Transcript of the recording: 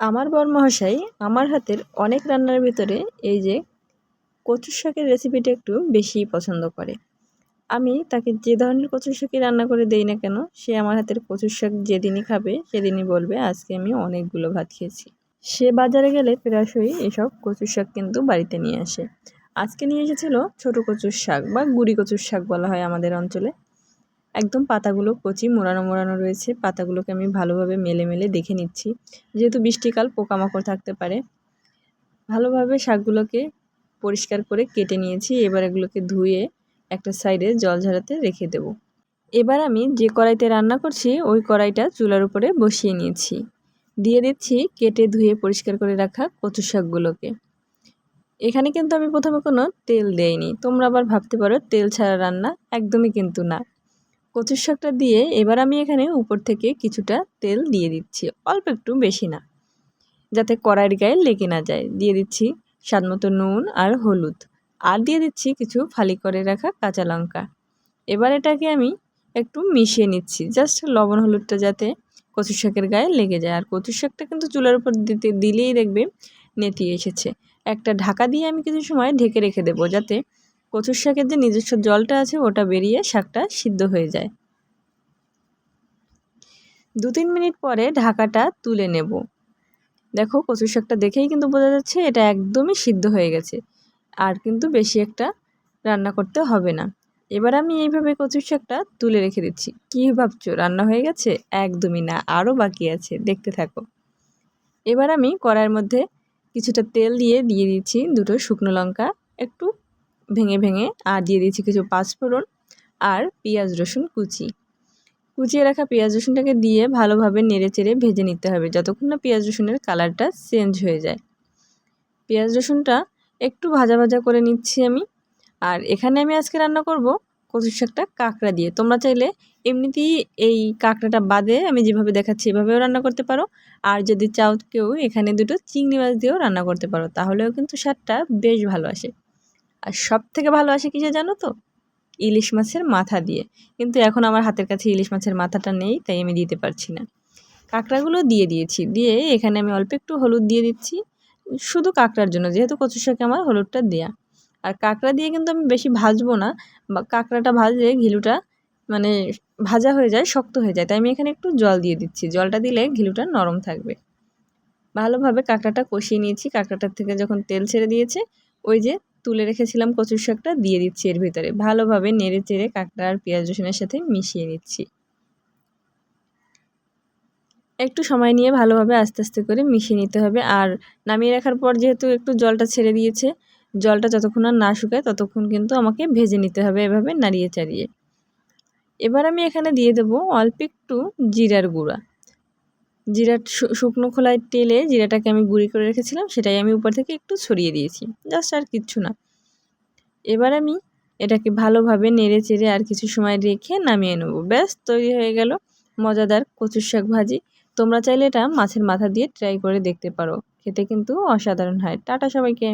আমার বরমহাশাই আমার হাতের অনেক রান্নার ভিতরে এই যে কচুর শাকের রেসিপিটা একটু বেশিই পছন্দ করে। আমি তাকে যে ধরনের কচুর শাকই রান্না করে দেই না কেন, সে আমার হাতের কচুর শাক যেদিনই খাবে সেদিনই বলবে আজকে আমি অনেকগুলো ভাত খেয়েছি। সে বাজারে গেলে প্রায়শই এসব কচুর শাক কিন্তু বাড়িতে নিয়ে আসে। আজকে নিয়ে এসেছিল ছোট কচুর শাক বা গুঁড়ি কচুর শাক বলা হয় আমাদের অঞ্চলে। একদম পাতাগুলো কচি মোড়ানো মোড়ানো রয়েছে। পাতাগুলোকে আমি ভালোভাবে মেলে মেলে দেখে নিচ্ছি, যেহেতু বৃষ্টিকাল পোকামাকড় থাকতে পারে। ভালোভাবে শাকগুলোকে পরিষ্কার করে কেটে নিয়েছি। এবার এগুলোকে ধুয়ে একটা সাইডে জল ঝরাতে রেখে দেব। এবার আমি যে কড়াইতে রান্না করছি ওই কড়াইটা চুলার উপরে বসিয়ে নিয়েছি। দিয়ে দিচ্ছি কেটে ধুয়ে পরিষ্কার করে রাখা কচু শাকগুলোকে। এখানে কিন্তু আমি প্রথমে কোনো তেল দেইনি। তোমরা আবার ভাবতে পারো তেল ছাড়া রান্না, একদমই কিন্তু না। কচুর শাকটা দিয়ে এবার আমি এখানে উপর থেকে কিছুটা তেল দিয়ে দিচ্ছি, অল্প একটু, বেশি না, যাতে কড়াইয়ের গায়ে লেগে না যায়। দিয়ে দিচ্ছি স্বাদমতো নুন আর হলুদ, আর দিয়ে দিচ্ছি কিছু ফালি করে রাখা কাঁচা লঙ্কা। এবার এটাকে আমি একটু মিশিয়ে নিচ্ছি, জাস্ট লবণ হলুদটা যাতে কচুর শাকের গায়ে লেগে যায়। আর কচুর শাকটা কিন্তু চুলার উপর দিলেই দেখবে নেতিয়ে এসেছে। একটা ঢাকা দিয়ে আমি কিছু সময় ঢেকে রেখে দেবো, যাতে কচুর শাকের যে নিজস্ব জলটা আছে ওটা বেরিয়ে শাকটা সিদ্ধ হয়ে যায়। 2-3 মিনিট পরে ঢাকাটা তুলে নেব। দেখো কচুর শাকটা দেখেই কিন্তু বোঝা যাচ্ছে এটা একদমই সিদ্ধ হয়ে গেছে, আর কিন্তু বেশি একটা রান্না করতে হবে না। এবার আমি এইভাবে কচুর শাকটা তুলে রেখে দিচ্ছি। কী ভাবছো রান্না হয়ে গেছে? একদমই না, আরও বাকি আছে, দেখতে থাকো। এবার আমি কড়াইয়ের মধ্যে কিছুটা তেল দিয়ে দিচ্ছি 2টো শুকনো লঙ্কা একটু ভেঙে ভেঙে, আর দিয়ে দিচ্ছি কিছু পাঁচফোড়ন আর পেঁয়াজ রসুন কুচিয়ে রাখা পেঁয়াজ রসুনটাকে দিয়ে ভালোভাবে নেড়েচেড়ে ভেজে নিতে হবে, যতক্ষণ না পেঁয়াজ রসুনের কালারটা চেঞ্জ হয়ে যায়। পেঁয়াজ রসুনটা একটু ভাজা ভাজা করে নিচ্ছি আমি। আর এখানে আমি আজকে রান্না করব কচুর শাকটা কাঁকড়া দিয়ে। তোমরা চাইলে এমনিতেই এই কাঁকড়াটা বাদে আমি যেভাবে দেখাচ্ছি এভাবেও রান্না করতে পারো। আর যদি চাও কেউ এখানে 2টো চিংড়ি মাছ দিয়েও রান্না করতে পারো, তাহলেও কিন্তু স্বাদটা বেশ ভালো আসে। আর সবথেকে ভালো আসে কিসে জানো তো? ইলিশ মাছের মাথা দিয়ে। কিন্তু এখন আমার হাতের কাছে ইলিশ মাছের মাথাটা নেই, তাই আমি দিতে পারছি না। কাঁকড়াগুলো দিয়ে দিয়েছি, দিয়ে এখানে আমি অল্প একটু হলুদ দিয়ে দিচ্ছি, শুধু কাঁকড়ার জন্য, যেহেতু কচুর শাকে আমার হলুদটা দেয়া। আর কাঁকড়া দিয়ে কিন্তু আমি বেশি ভাজবো না, বা কাঁকড়াটা ভাজলে ঘিলুটা মানে ভাজা হয়ে যায়, শক্ত হয়ে যায়, তাই আমি এখানে একটু জল দিয়ে দিচ্ছি। জলটা দিলে ঘিলুটা নরম থাকবে। ভালোভাবে কাঁকড়াটা কষিয়ে নিয়েছি। কাঁকড়াটার থেকে যখন তেল ছেড়ে দিয়েছে, ওই যে তুলে রেখেছিলাম কচুর শাকটা দিয়ে দিচ্ছি এর ভিতরে। ভালোভাবে নেড়ে চেড়ে কাঁকড়া আর পেঁয়াজ রসুনের সাথে মিশিয়ে নিচ্ছি। একটু সময় নিয়ে ভালোভাবে আস্তে আস্তে করে মিশিয়ে নিতে হবে। আর নামিয়ে রাখার পর যেহেতু একটু জলটা ছেড়ে দিয়েছে, জলটা যতক্ষণ আর না শুকায় ততক্ষণ কিন্তু আমাকে ভেজে নিতে হবে এভাবে নাড়িয়ে চাড়িয়ে। এবার আমি এখানে দিয়ে দেবো অল্প একটু জিরার গুঁড়া। শুকনো খোলায় তেলে জিরাটাকে আমি গুঁড়ি করে রেখেছিলাম, সেটাই আমি উপর থেকে একটু ছড়িয়ে দিয়েছি, জাস্ট, আর কিচ্ছু না। এবার আমি এটাকে ভালোভাবে নেড়ে চেড়ে আর কিছু সময় রেখে নামিয়ে নেব। ব্যাস, তৈরি হয়ে গেল মজাদার কচুর শাক ভাজি। তোমরা চাইলে এটা মাছের মাথা দিয়ে ট্রাই করে দেখতে পারো, খেতে কিন্তু অসাধারণ হয়। টাটা সবাইকে।